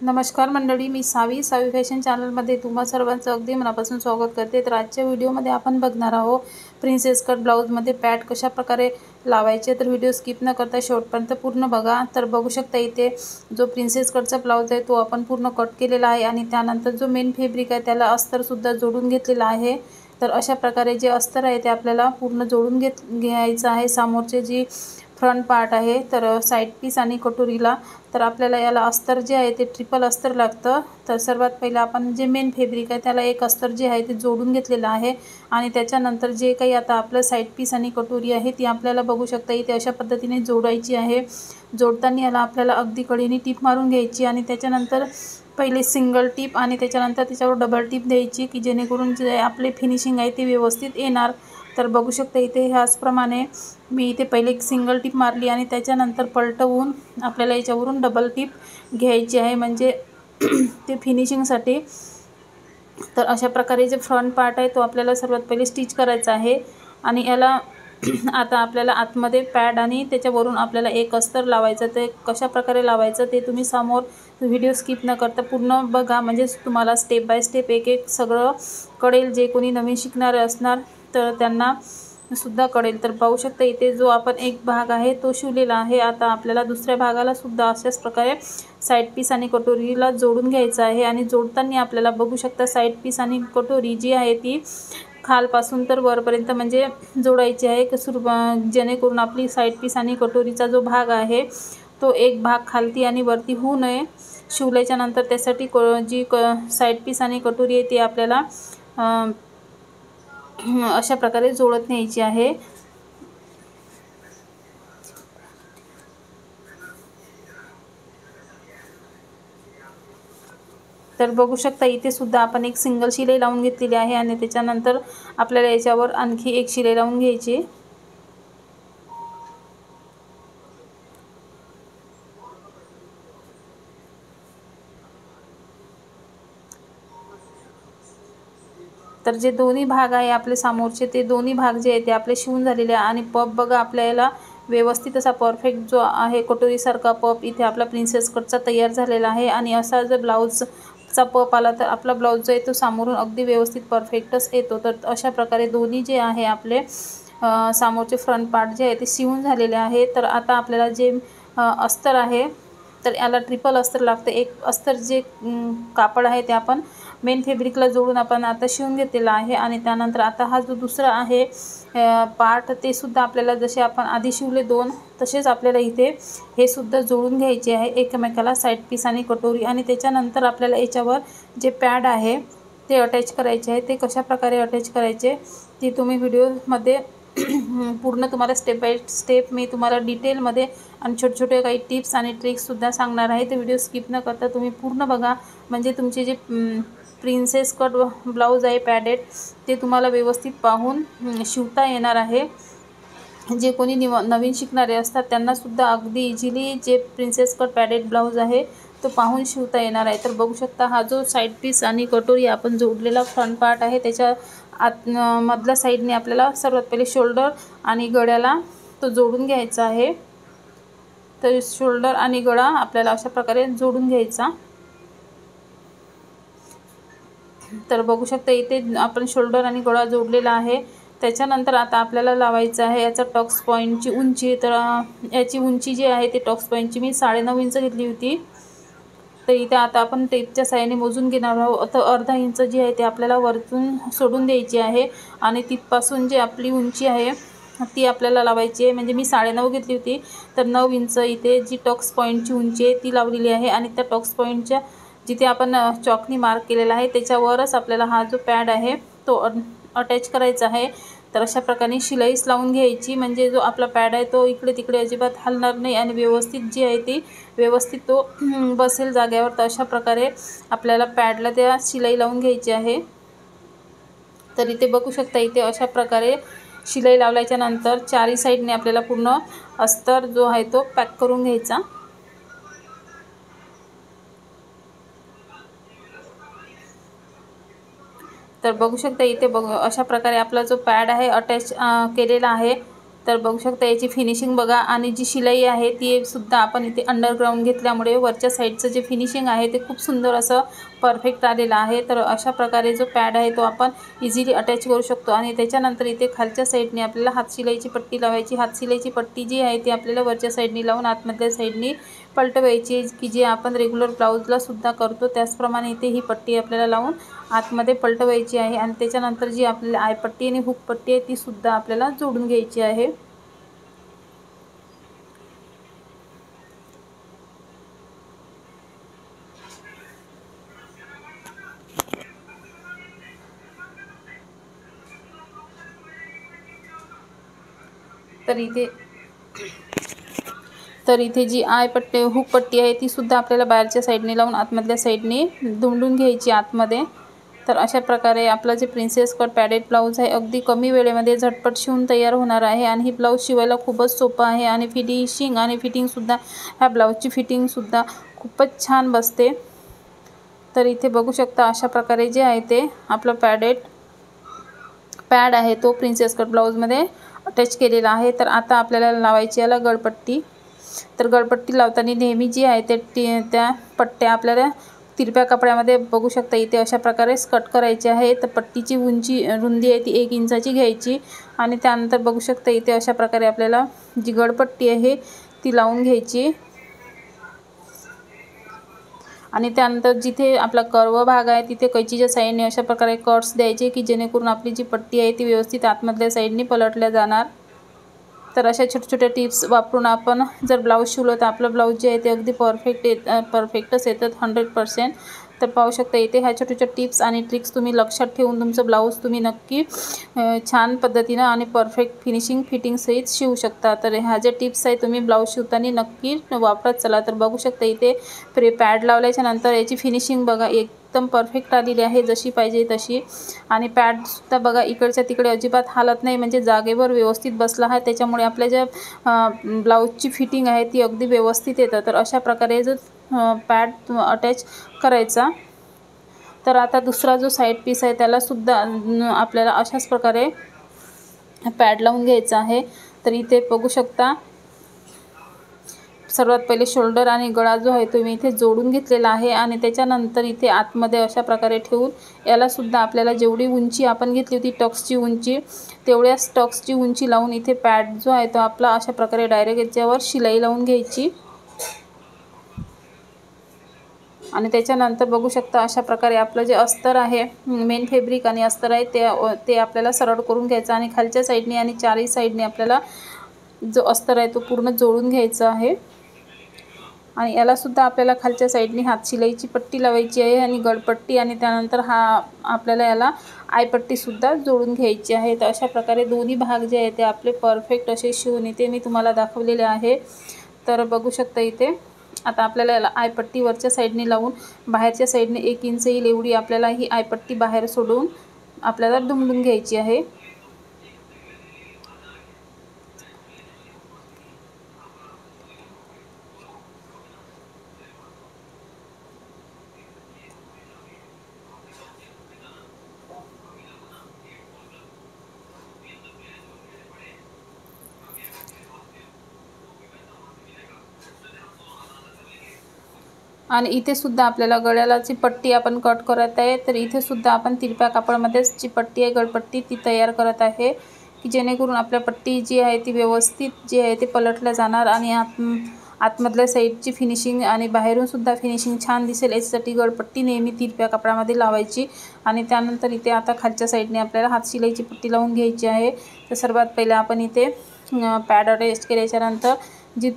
नमस्कार मंडळी, मी सावी फॅशन चॅनलमध्ये तुम्हा सर्वांचं अगदी मनापासून स्वागत करते। तर आजच्या व्हिडिओमध्ये आपण बघणार आहोत प्रिन्सेस कट ब्लाऊजमध्ये पॅड कशा प्रकारे लावायचे। तर व्हिडिओ स्किप न करता शेवटपर्यंत पूर्ण बघा। तर बघू शकता इथे जो प्रिन्सेस कटचा ब्लाऊज आहे तो आपण पूर्ण कट केलेला आहे आणि त्यानंतर जो मेन फॅब्रिक आहे त्याला अस्तर सुद्धा जोडून घेतलेला आहे। तर अशा प्रकारे जे अस्तर आहे ते आपल्याला पूर्ण जोडून घ्यायचं आहे। समोरचे जी फ्रंट पार्ट आहे तर साइड पीस आणि कटोरीला तर आपल्याला याला अस्तर जे आहे ते ट्रिपल अस्तर लागतं। तर सर्वात पहिला आपण जे मेन फॅब्रिक आहे त्याला एक अस्तर जे आहे ते जोडून घेतलेलं आहे आणि त्याच्यानंतर जे काही आता आपलं साइड पीस आणि कटोरी आहे ती आपल्याला बघू शकता इथे अशा पद्धतीने जोडायची आहे। जोडताना याला आपल्याला अगदी कडेने टिप मारून घ्यायची आणि त्याच्यानंतर पहिले सिंगल टिप आणि त्याच्यानंतर त्याच्यावर डबल टिप द्यायची की जेणेकरून जे आपले फिनिशिंग आहे ते व्यवस्थित येणार। तर बघू शकता इथे ह्याचप्रमाणे मी इथे पहिले एक सिंगल टिप मारली आणि त्याच्यानंतर पलटवून आपल्याला याच्यावरून डबल टिप घ्यायची आहे म्हणजे ते फिनिशिंगसाठी। तर अशा प्रकारे जे फ्रंट पार्ट आहे तो आपल्याला सर्वात पहिले स्टिच करायचा आहे आणि याला आता आपल्याला आतमध्ये पॅड आणि त्याच्यावरून आपल्याला एक अस्तर लावायचं। ते कशा प्रकारे लावायचं ते तुम्ही समोर व्हिडिओ स्किप न करता पूर्ण बघा, म्हणजे तुम्हाला स्टेप बाय स्टेप एक एक सगळं कळेल। जे कोणी नवीन शिकणारे असणार तर त्यांना सुद्धा कळेल। तर पाहू शकता इथे जो आपण एक भाग आहे तो शिवलेला आहे। आता आपल्याला दुसऱ्या भागाला सुद्धा अशाच प्रकारे साइड पीस आणि कटोरीला जोडून घ्यायचं आहे आणि जोडताना आपल्याला बघू शकता साइड पीस आणि कटोरी जी आहे ती खालपासून तर वरपर्यंत म्हणजे जोडायची आहे जेणेकरून आपली साइड पीस आणि कटोरीचा जो भाग आहे तो एक भाग खालती आणि वरती होऊ नये। शिवल्याच्या नंतर त्यासाठी जी साइड पीस आणि कटोरी आहे ती आपल्याला अशा प्रकारे जोडत न्यायची आहे। तर बघू शकता इथे सुद्धा आपण एक सिंगल शिलाई लावून घेतलेली आहे आणि त्याच्यानंतर आपल्याला याच्यावर आणखी एक शिलाई लावून घ्यायची। तर जे दोन्ही भाग आहे आपले समोरचे ते दोन्ही भाग जे आहे ते आपले शिवून झालेले आहे आणि पफ बघा आपल्याला व्यवस्थित असा परफेक्ट जो आहे कटोरीसारखा पफ इथे आपला प्रिन्सेस कटचा तयार झालेला आहे। आणि असा जर ब्लाऊजचा पफ आला तर आपला ब्लाऊज जो आहे तो समोरून अगदी व्यवस्थित परफेक्टच येतो। तर अशा प्रकारे दोन्ही जे आहे आपले समोरचे फ्रंट पार्ट जे आहे ते शिवून झालेले आहे। तर आता आपल्याला जे अस्तर आहे तर याला ट्रिपल अस्तर लागते। एक अस्तर जे कापड आहे ते आपण मेन फॅब्रिकला जोडून आपण आता शिवून घेतलेला आहे आणि त्यानंतर आता हा जो दुसरा आहे पार्ट ते सुद्धा आपल्याला जसे आपण आधी शिवले दोन तसेच आपल्याला इथे हे सुद्धा जोडून घ्यायचे आहे एकमेकाला साइड पीस आणि कटोरी। आणि त्याच्यानंतर आपल्याला याच्यावर जे पॅड आहे ते अटॅच करायचे आहे। ते कशा प्रकारे अटॅच करायचे ते तुम्ही व्हिडिओमध्ये पूर्ण तुम्हाला स्टेप बाय स्टेप मी तुम्हाला डिटेलमध्ये आणि छोटे छोटे काही टिप्स आणि ट्रिक्ससुद्धा सांगणार आहे। ते व्हिडिओ स्किप न करता तुम्ही पूर्ण बघा, म्हणजे तुमचे जे प्रिन्सेस कट ब्लाऊज आहे पॅडेड ते तुम्हाला व्यवस्थित पाहून शिवता येणार आहे। जे कोणी नवीन शिकणारे असतात त्यांनासुद्धा अगदी इझिली जे प्रिन्सेस कट पॅडेड ब्लाऊज आहे तो पाहून शिवता येणार आहे। तर बघू शकता हा जो साइड पीस आणि कटोरी आपण जोडलेला फ्रंट पार्ट आहे त्याच्या मधल्या साईडने आपल्याला सर्वात पहिले शोल्डर आणि गळ्याला तो जोडून घ्यायचा आहे। तर शोल्डर आणि गळा आपल्याला अशा प्रकारे जोडून घ्यायचा। तर बघू शकता इथे आपण शोल्डर आणि गळा जोडलेला आहे। त्याच्यानंतर आता आपल्याला लावायचं आहे याचा टक्स पॉईंटची उंची। तर याची उंची जी आहे ते टक्स पॉईंटची मी 9.5 इंच घेतली होती। तर इथे आता आपण टेपच्या साहाय्याने मोजून घेणार आहोत। तर अर्धा इंच जी आहे ते आपल्याला वरतून सोडून द्यायची आहे आणि तिथपासून जी आपली उंची आहे ती आपल्याला लावायची आहे। म्हणजे मी 9.5 घेतली होती तर 9 इंच इथे जी टक्स पॉईंटची उंची आहे ती लावलेली आहे आणि त्या टक्स पॉईंटच्या जिथे आपण चॉकनी मार्क केलेला आहे त्याच्यावरच आपल्याला हा जो पॅड आहे तो अटॅच करायचा आहे। तर अशा प्रकारे शिलाईच लावून घ्यायची, म्हणजे जो आपला पॅड आहे तो इकडे तिकडे अजिबात हलणार नाही आणि व्यवस्थित जी आहे ती व्यवस्थित तो बसेल जागेवर। तर अशा प्रकारे आपल्याला पॅडला त्या शिलाई लावून घ्यायची आहे। तर इथे बघू शकता इथे अशा प्रकारे शिलाई लावल्याच्या नंतर चारी साईडने आपल्याला पूर्ण अस्तर जो आहे तो पॅक करून घ्यायचा। तर बघू शकता इथे अशा प्रकारे आपला जो पॅड आहे अटॅच केलेला आहे। तर बघू शकता याची फिनिशिंग बघा, आणि जी शिलाई आहे ती सुद्धा आपण इथे अंडरग्राऊंड घेतल्यामुळे वरच्या साईडचं जे फिनिशिंग आहे ते खूप सुंदर असं परफेक्ट आलेलं आहे। तर अशा प्रकारे जो पॅड आहे तो आपण इझिली अटॅच करू शकतो। आणि त्याच्यानंतर इथे खालच्या साईडने आपल्याला हातशिलाईची पट्टी लावायची। हातशिलाईची पट्टी जी आहे ती आपल्याला वरच्या साईडने लावून आतमधल्या साईडने पलटवायची, की जे आपण रेग्युलर ब्लाऊजला सुद्धा करतो त्याचप्रमाणे इथे ही पट्टी आपल्याला लावून आतमध्ये पलटवायची आहे। आणि त्याच्यानंतर जी आपल्याला आयपट्टी आणि हुक पट्टी आहे ती सुद्धा आपल्याला जोडून घ्यायची आहे। तर इथे जी हुक पट्टी आहे ती सुद्धा आपल्याला बाहेरच्या साईडने लावून आतमधल्या साईडने दुमडून घ्यायची आतमध्ये। तर अशा प्रकारे आपला जे प्रिन्सेस कट पॅडेड ब्लाऊज आहे अगदी कमी वेळेमध्ये झटपट शिवून तयार होणार आहे। आणि ही ब्लाऊज शिवायला खूपच सोपं आहे, आणि फिटिंगसुद्धा ह्या ब्लाऊजची फिटिंगसुद्धा खूपच छान बसते। तर इथे बघू शकता अशा प्रकारे जे आहे ते आपलं पॅड आहे तो प्रिन्सेस कट ब्लाऊजमध्ये अटॅच केलेला आहे। तर आता आपल्याला लावायची याला गळपट्टी। तर गळपट्टी लावताना नेहमी जी आहे त्या पट्ट्या आपल्याला तिरप्या कपड्यामध्ये बघू शकता इथे अशा प्रकारे कट करायची आहे। तर पट्टीची रुंदी आहे ती 1 इंचाची घ्यायची, आणि त्यानंतर बघू शकता इथे अशा प्रकारे आपल्याला जी गळपट्टी आहे ती लावून घ्यायची। आणि त्यानंतर जिथे आपला कर्व भाग आहे तिथे कैचीच्या साहाय्याने अशा प्रकारे कट्स द्यायचे, की जेणेकरून आपली जी पट्टी आहे ती व्यवस्थित आतमधल्या साईडने पलटल्या जाणार। तर अशा छोट्या टिप्स वापरून आपण जर ब्लाऊज शिवलं तर आपलं ब्लाऊज जे आहे ते अगदी परफेक्टच येतात 100%। तर पाहू शकता इथे ह्या छोट्या टिप्स आणि ट्रिक्स तुम्ही लक्षात ठेवून तुमचं ब्लाऊज तुम्ही नक्की छान पद्धतीनं आणि परफेक्ट फिटिंग सहित शिवू शकता। तर ह्या ज्या टिप्स आहे तुम्ही ब्लाऊज शिवताना नक्की वापरत चला। तर बघू शकता इथे पॅड लावल्याच्या नंतर याची फिनिशिंग बघा एकदम परफेक्ट आलेली आहे, जशी पाहिजे तशी। आणि पॅडसुद्धा बघा इकडच्या तिकडे अजिबात हालत नाही, म्हणजे जागेवर व्यवस्थित बसला आहे। त्याच्यामुळे आपल्या ज्या ब्लाऊजची फिटिंग आहे ती अगदी व्यवस्थित येतं। तर अशा प्रकारे जो पॅड अटॅच करायचा। तर आता दुसरा जो साईड पीस आहे त्यालासुद्धा आपल्याला अशाच प्रकारे पॅड लावून घ्यायचा आहे। तर इथे बघू शकता सर्वात पहिले शोल्डर आणि गळा जो आहे तो मी इथे जोडून घेतलेला आहे, आणि त्याच्यानंतर इथे आतमध्ये अशा प्रकारे ठेवून यालासुद्धा आपल्याला जेवढी उंची आपण घेतली होती टक्सची उंची तेवढ्याच टक्सची उंची लावून इथे पॅड जो आहे तो आपला अशा प्रकारे डायरेक्ट याच्यावर शिलाई लावून घ्यायची। आणि त्याच्यानंतर बघू शकता अशा प्रकारे आपलं जे अस्तर आहे मेन फॅब्रिक आणि अस्तर आहे ते आपल्याला सरळ करून घ्यायचं, आणि खालच्या साईडने आणि चारही साईडने आपल्याला जो अस्तर आहे तो पूर्ण जोडून घ्यायचा आहे। आणि यालासुद्धा आपल्याला खालच्या साईडने हातशिलाईची पट्टी लावायची आहे आणि गळपट्टी, आणि त्यानंतर आपल्याला याला आयपट्टीसुद्धा जोडून घ्यायची आहे। तर अशा प्रकारे दोन्ही भाग जे आहेत ते आपले परफेक्ट असे शिवून इथे मी तुम्हाला दाखवलेले आहे। तर बघू शकता इथे आता आपल्याला याला आयपट्टी वरच्या साईडने लावून बाहेरच्या साईडने 1 इंच येईल एवढी आपल्याला ही आयपट्टी बाहेर सोडून आपल्याला दुमडून घ्यायची आहे। आणि इथे सुद्धा आपल्याला गळ्यालाची पट्टी आपण कट करत आहे। तर इथे सुद्धा आपण तिरप्या कापडामध्येच जी पट्टी आहे गळपट्टी ती तयार करत आहे, की जेणेकरून आपल्या पट्टी जी आहे ती व्यवस्थित जी आहे ती पलटल्या जाणार, आणि आतमधल्या साईडची फिनिशिंग आणि बाहेरून सुद्धा फिनिशिंग छान दिसेल यासाठी गळपट्टी नेहमी तिरप्या कापडामध्ये लावायची। आणि त्यानंतर इथे आता खालच्या साईडने आपल्याला हातशिलाईची पट्टी लावून घ्यायची आहे। तर सर्वात पहिले आपण इथे पॅड अटॅच केल्याच्यानंतर जी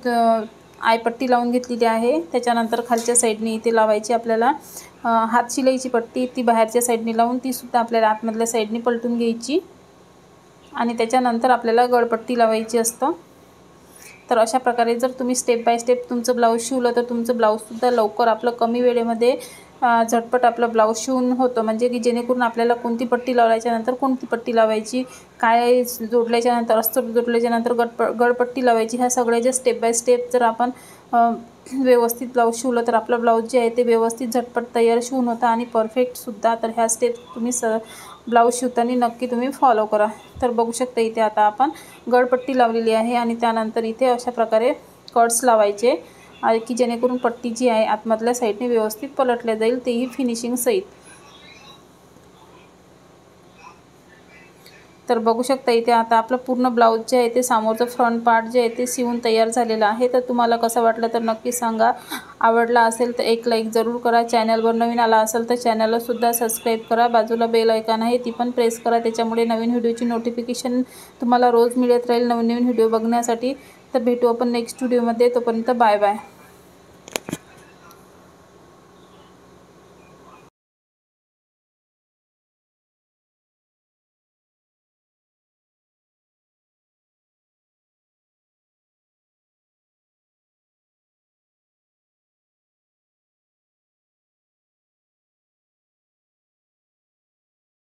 आयपट्टी लावून घेतलेली आहे त्याच्यानंतर खालच्या साईडने इथे लावायची आपल्याला हातशिलाईची पट्टी, ती बाहेरच्या साईडने लावून ती सुद्धा आपल्याला आतमधल्या साईडने पलटून घ्यायची, आणि त्याच्यानंतर आपल्याला गळपट्टी लावायची असतं। तर अशा प्रकारे जर तुम्ही स्टेप बाय स्टेप तुमचं ब्लाऊज शिवलं तर तुमचं ब्लाऊजसुद्धा लवकर आपलं कमी वेळेमध्ये झटपट आपलं ब्लाऊज शिवून होतं, म्हणजे की जेणेकरून आपल्याला कोणती पट्टी लावल्याच्यानंतर कोणती पट्टी लावायची, काय जोडल्याच्यानंतर अस्तर जोडल्याच्यानंतर गळपट्टी लावायची, ह्या सगळ्या ज्या स्टेप बाय स्टेप जर आपण व्यवस्थित ब्लाऊज शिवलं तर आपलं ब्लाऊज जे आहे ते व्यवस्थित झटपट तयार शिवून होतं आणि परफेक्टसुद्धा। तर ह्या स्टेप तुम्ही ब्लाऊज शिवताना नक्की तुम्ही फॉलो करा। तर बघू शकता इथे आता आपण गळपट्टी लावलेली आहे आणि त्यानंतर इथे अशा प्रकारे कट्स लावायचे की जेणेकरून पट्टी जी आहे आतमधल्या साईडने व्यवस्थित पलटल्या जाईल, तेही फिनिशिंग सहित। तर बघू शकता इथे आता आपलं पूर्ण ब्लाऊज जे आहे ते समोरचं फ्रंट पार्ट जे आहे ते शिवून तयार झालेलं आहे। तर तुम्हाला कसं वाटलं तर नक्की सांगा। आवडला असेल तर एक लाईक जरूर करा। चॅनलवर नवीन आला असेल तर चॅनलला सुद्धा सबस्क्राईब करा। बाजूला बेल आयकॉन आहे ती पण प्रेस करा, त्याच्यामुळे नवीन व्हिडिओची नोटिफिकेशन तुम्हाला रोज मिळत राहील नवीन व्हिडिओ बघण्यासाठी। तर भेटू आपण नेक्स्ट व्हिडिओमध्ये, तोपर्यंत बाय बाय।